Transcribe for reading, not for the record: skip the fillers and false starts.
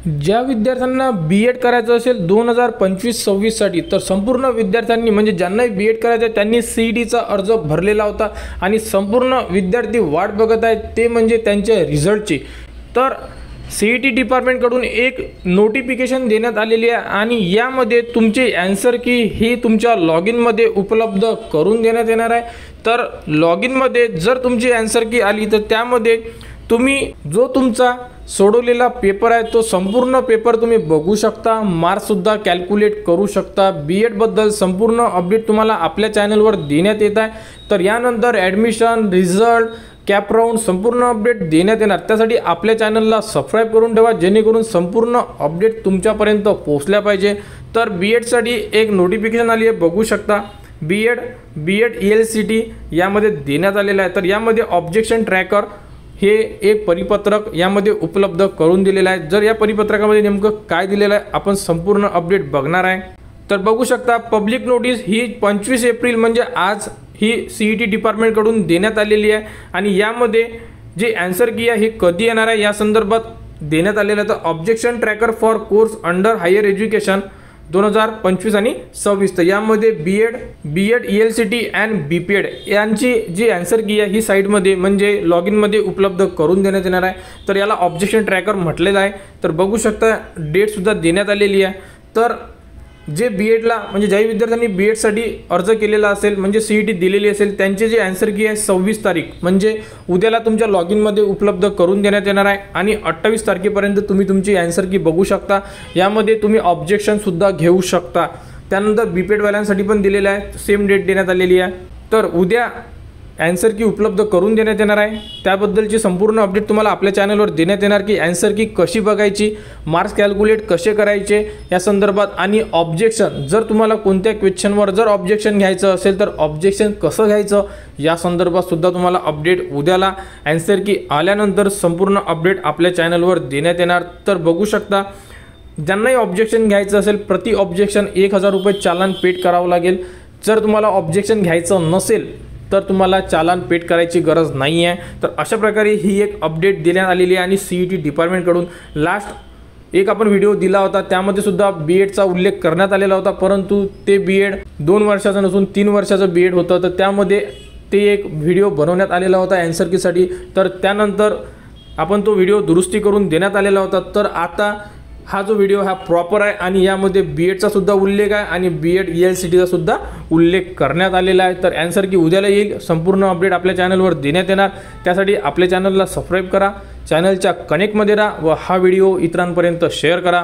ज्या विद्यार्थ्यांना बी.एड करायचं असेल 2025-26 साठी, तर संपूर्ण विद्यार्थ्यांनी म्हणजे ज्यांना बी.एड करायचं आहे त्यांनी CETचा अर्ज भरलेला होता आणि संपूर्ण विद्यार्थी वाट बघत आहेत ते म्हणजे त्यांच्या रिझल्टची। तर CET डिपार्टमेंटकडून एक नोटिफिकेशन देण्यात आलेली आहे आणि यामध्ये तुमची आन्सर की ही तुमच्या लॉग इनमध्ये उपलब्ध करून देण्यात येणार आहे। तर लॉग इनमध्ये जर तुमची आन्सर की आली तर त्यामध्ये तुम्ही जो तुमचा सोडवलेला पेपर आहे तो संपूर्ण पेपर तुम्ही बघू शकता, मार्क्स सुद्धा कॅल्क्युलेट करू शकता। बी.एड बद्दल संपूर्ण अपडेट तुम्हाला आपल्या चॅनलवर देण्यात येत आहे। तर यानंतर ॲडमिशन, रिझल्ट, कॅप राऊंड संपूर्ण अपडेट देण्यात येणार। त्यासाठी आपल्या चॅनलला सबस्क्राईब करून ठेवा जेणेकरून संपूर्ण अपडेट तुमच्यापर्यंत पोहोचल्या पाहिजे। तर बी.एडसाठी एक नोटिफिकेशन आली आहे, बघू शकता। बी.एड ELCT यामध्ये देण्यात आलेलं आहे। तर यामध्ये ऑब्जेक्शन ट्रॅकर हे एक परिपत्रक यामध्ये उपलब्ध करून दिलेलं आहे। जर या परिपत्रकामध्ये नेमकं काय दिलेलं आहे आपण संपूर्ण अपडेट बघणार आहे। तर बघू शकता पब्लिक नोटीस ही 25 एप्रिल म्हणजे आज ही CET डिपार्टमेंटकडून देण्यात आलेली आहे आणि यामध्ये जे आन्सर की आहे हे कधी येणार आहे या संदर्भात देण्यात आलेलं आहे। तर objection tracker for course under higher education 2025 आणि 26, तर यामध्ये बी.एड ELCT अँड BPED यांची जी आन्सर की आहे ही साईडमध्ये म्हणजे लॉग इनमध्ये उपलब्ध करून देण्यात येणार आहे। तर याला ऑब्जेक्शन ट्रॅकर म्हटलेलं आहे। तर बघू शकता डेटसुद्धा देण्यात आलेली आहे। तर जे बी.एडला म्हणजे ज्या विद्यार्थ्यांनी बी.एडसाठी अर्ज केलेला असेल म्हणजे CET दिलेली असेल त्यांचे जे आन्सर की आहे 26 तारीख म्हणजे उद्याला तुमच्या लॉग इनमध्ये उपलब्ध करून देण्यात येणार आहे आणि 28 तारखेपर्यंत तुम्ही तुमची आन्सर की बघू शकता। यामध्ये तुम्ही ऑब्जेक्शनसुद्धा घेऊ शकता। त्यानंतर BPED वाल्यांसाठी पण दिलेलं आहे, सेम डेट देण्यात आलेली आहे। तर उद्या आन्सर की उपलब्ध करून देण्यात येणार आहे। त्याबद्दलची संपूर्ण अपडेट तुम्हाला आपल्या चॅनलवर देण्यात येणार की आन्सर की कशी बघायची, मार्क्स कॅल्क्युलेट कसे करायचे या संदर्भात आणि ऑब्जेक्शन जर तुम्हाला कोणत्या क्वेश्चनवर जर ऑब्जेक्शन घ्यायचं असेल तर ऑब्जेक्शन कसं घ्यायचं या संदर्भात सुद्धा तुम्हाला अपडेट उद्याला आन्सर की आल्यानंतर संपूर्ण अपडेट आपल्या चॅनलवर देण्यात येणार। तर बघू शकता ज्यांनाही ऑब्जेक्शन घ्यायचं असेल प्रति ऑब्जेक्शन 1000 रुपये चालान पेड करावं लागेल। जर तुम्हाला ऑब्जेक्शन घ्यायचं नसेल तर तुम्हाला चालान पेड करायची गरज नाही आहे। तर अशा प्रकारे ही एक अपडेट देण्यात आलेली आहे आणि CET डिपार्टमेंटकडून लास्ट एक आपण व्हिडिओ दिला होता त्यामध्ये सुद्धा बी.एडचा उल्लेख करण्यात आलेला होता, परंतु ते बी.एड 2 वर्षाचं नसून 3 वर्षाचं बी.एड होतं। तर त्यामध्ये ते एक व्हिडिओ बनवण्यात आलेला होता आन्सर कीसाठी। तर त्यानंतर आपण तो व्हिडिओ दुरुस्ती करून देण्यात आलेला होता। तर आता हा जो व्हिडिओ हा प्रॉपर आहे आणि यामध्ये बी.एडचा सुद्धा उल्लेख आहे आणि बी.एड ELCTचा सुद्धा उल्लेख करण्यात आलेला आहे। तर आन्सर की उद्याला येईल, संपूर्ण अपडेट आपल्या चॅनलवर देण्यात येणार। त्यासाठी आपल्या चॅनलला सबस्क्राईब करा, चॅनलच्या कनेक्टमध्ये राहा व हा व्हिडिओ इतरांपर्यंत शेअर करा।